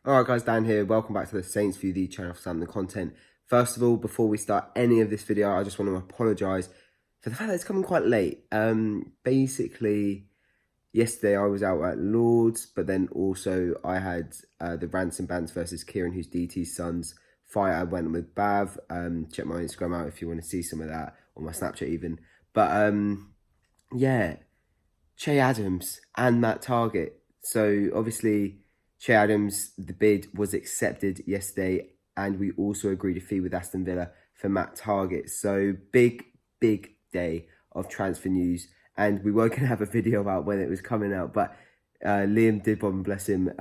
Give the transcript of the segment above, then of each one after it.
Alright guys, Dan here. Welcome back to the Saints View, the channel for Southampton content. First of all, before we start any of this video, I just want to apologise for the fact that it's coming quite late. Basically, yesterday I was out at Lord's, but then also I had the Rants and Bants versus Kieran, who's DT's son's fight. I went with Bav. Check my Instagram out if you want to see some of that, or my Snapchat even. But yeah, Che Adams and Matt Targett. So obviously, Che Adams, the bid was accepted yesterday, and we also agreed a fee with Aston Villa for Matt Targett. So big day of transfer news, and we were going to have a video about when it was coming out, but Liam did bomb, bless him,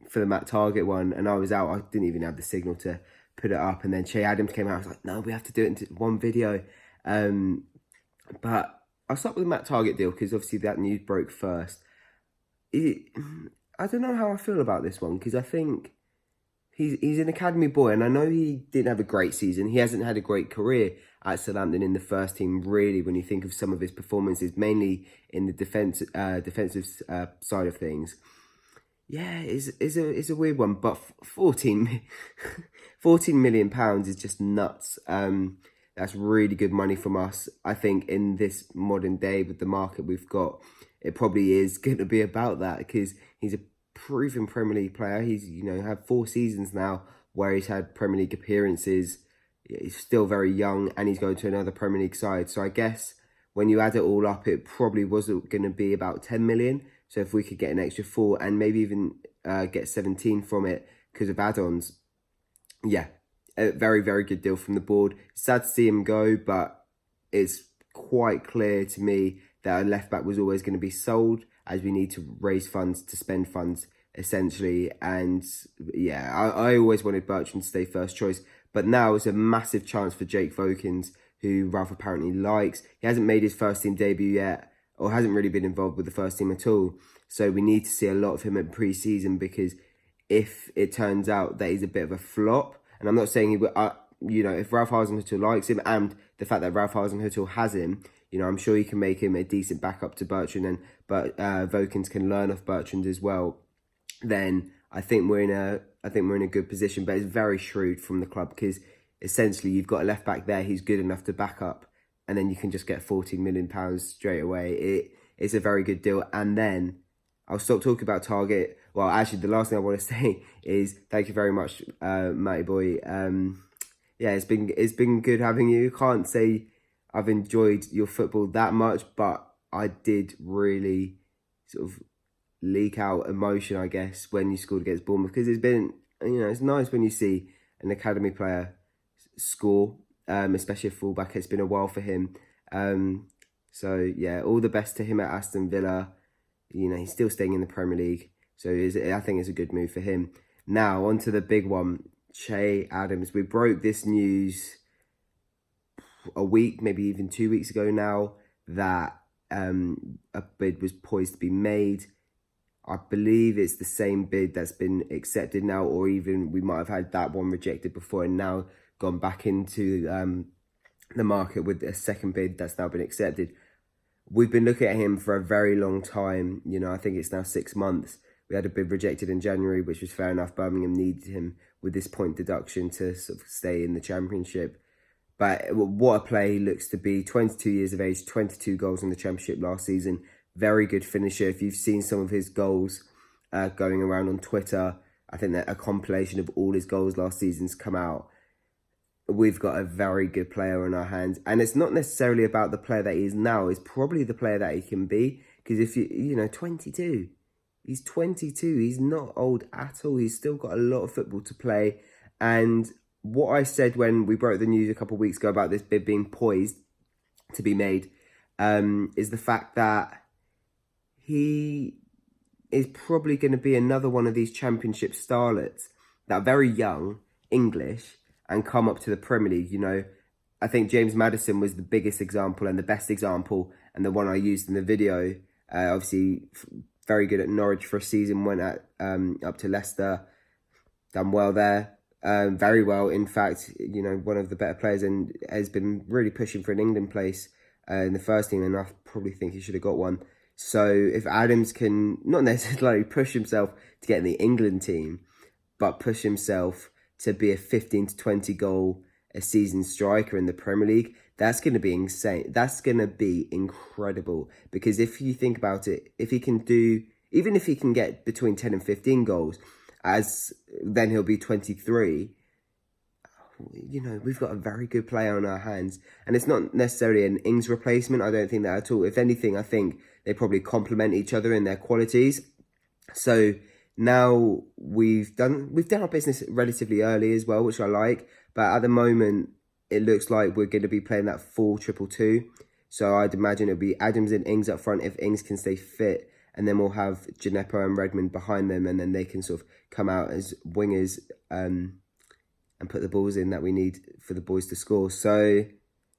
for the Matt Targett one, and I was out. I didn't even have the signal to put it up, and then Che Adams came out. I was like, no, we have to do it into one video. But I'll start with the Matt Targett deal because obviously that news broke first. I don't know how I feel about this one because I think he's an academy boy, and I know he didn't have a great season. He hasn't had a great career at Southampton in the first team, really, when you think of some of his performances, mainly in the defensive side of things. Yeah, it's a weird one, but 14 million pounds is just nuts. That's really good money from us. I think in this modern day with the market we've got, it probably is going to be about that because he's a proven Premier League player. He's, had 4 seasons now where he's had Premier League appearances. He's still very young and he's going to another Premier League side. So I guess when you add it all up, it probably wasn't going to be about 10 million. So if we could get an extra 4 and maybe even get 17 from it because of add-ons, yeah, a very good deal from the board. Sad to see him go, but it's quite clear to me that a left-back was always going to be sold, as we need to raise funds to spend funds, essentially. And yeah, I always wanted Bertrand to stay first choice, but now it's a massive chance for Jake Vokins, who Ralph apparently likes. He hasn't made his first team debut yet, or hasn't really been involved with the first team at all. So we need to see a lot of him in pre-season, because if it turns out that he's a bit of a flop, and I'm not saying he will, if Ralph Hasenhüttl likes him, and the fact that Ralph Hasenhüttl has him, I'm sure he can make him a decent backup to Bertrand, but Vokins can learn off Bertrand as well. Then I think we're in a good position. But it's very shrewd from the club, because essentially you've got a left back there who's good enough to back up, and then you can just get £14 million straight away. It's a very good deal. And then I'll stop talking about Targett. Well, actually, the last thing I want to say is thank you very much, Matty boy. Yeah, it's been good having you. Can't say I've enjoyed your football that much, but I did really sort of leak out emotion, I guess, when you scored against Bournemouth, because it's been, it's nice when you see an academy player score, especially a fullback. It's been a while for him. So yeah, all the best to him at Aston Villa. He's still staying in the Premier League, so I think it's a good move for him. Now, on to the big one, Che Adams. We broke this news a week, maybe even 2 weeks ago now, that a bid was poised to be made. I believe it's the same bid that's been accepted now, or even we might have had that one rejected before and now gone back into the market with a second bid that's now been accepted. We've been looking at him for a very long time. I think it's now 6 months. We had a bid rejected in January, which was fair enough. Birmingham needed him with this point deduction to sort of stay in the Championship. But what a play he looks to be. 22 years of age, 22 goals in the Championship last season. Very good finisher. If you've seen some of his goals going around on Twitter, I think that a compilation of all his goals last season's come out. We've got a very good player on our hands. And it's not necessarily about the player that he is now. It's probably the player that he can be. Because if 22. He's 22. He's not old at all. He's still got a lot of football to play. And what I said when we broke the news a couple of weeks ago about this bid being poised to be made is the fact that he is probably going to be another one of these Championship starlets that are very young, English, and come up to the Premier League. I think James Maddison was the biggest example and the best example, and the one I used in the video. Obviously, very good at Norwich for a season, went up to Leicester, done well there. Very well, in fact, one of the better players, and has been really pushing for an England place in the first team, and I probably think he should have got one. So if Adams can not necessarily push himself to get in the England team, but push himself to be a 15 to 20 goal a season striker in the Premier League, that's going to be insane. That's going to be incredible. Because if you think about it, if he can do, even if he can get between 10 and 15 goals, then he'll be 23. You know, we've got a very good player on our hands. And it's not necessarily an Ings replacement. I don't think that at all. If anything, I think they probably complement each other in their qualities. So now we've done our business relatively early as well, which I like. But at the moment, it looks like we're going to be playing that full 2-2-2. So I'd imagine it'll be Adams and Ings up front if Ings can stay fit. And then we'll have Djenepo and Redmond behind them. And then they can sort of come out as wingers and put the balls in that we need for the boys to score. So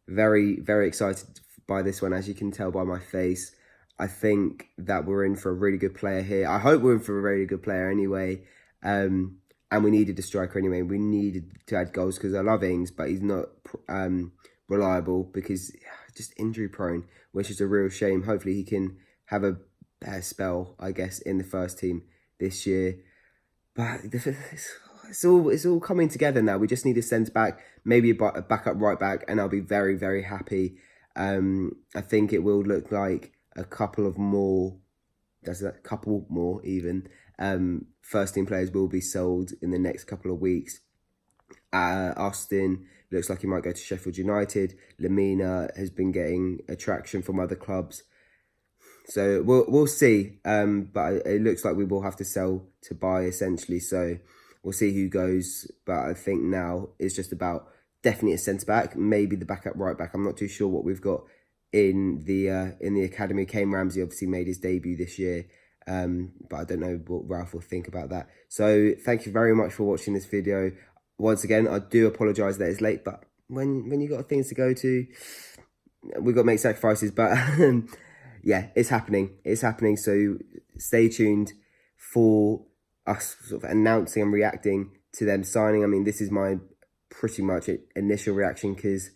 very, very excited by this one, as you can tell by my face. I think that we're in for a really good player here. I hope we're in for a really good player anyway. And we needed a striker anyway. We needed to add goals because I love Ings, but he's not reliable because just injury prone, which is a real shame. Hopefully he can have a better spell, I guess, in the first team this year. But it's all coming together now. We just need a centre-back, maybe a backup right-back, and I'll be very, very happy. I think it will look like a couple more even. First team players will be sold in the next couple of weeks. Austin looks like he might go to Sheffield United. Lamina has been getting attraction from other clubs. So we'll see. But it looks like we will have to sell to buy essentially. So we'll see who goes. But I think now it's just about definitely a centre back, maybe the backup right back. I'm not too sure what we've got in the academy. Kane Ramsey obviously made his debut this year. But I don't know what Ralph will think about that. So thank you very much for watching this video. Once again, I do apologise that it's late, but when you got things to go to, we've got to make sacrifices. But yeah, it's happening. It's happening. So stay tuned for us sort of announcing and reacting to them signing. I mean, this is my pretty much initial reaction because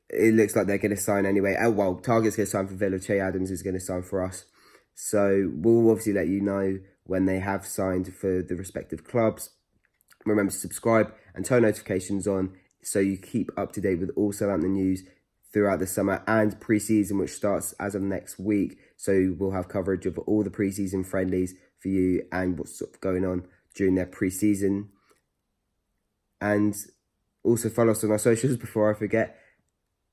it looks like they're going to sign anyway. Oh, well, Target's going to sign for Villa. Che Adams is going to sign for us. So we'll obviously let you know when they have signed for the respective clubs. Remember to subscribe and turn notifications on so you keep up to date with all Southampton news throughout the summer and pre-season, which starts as of next week. So we'll have coverage of all the pre-season friendlies for you and what's sort of going on during their pre-season. And also follow us on our socials before I forget.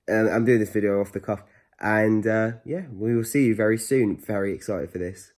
I'm doing this video off the cuff. And yeah, we will see you very soon. Very excited for this.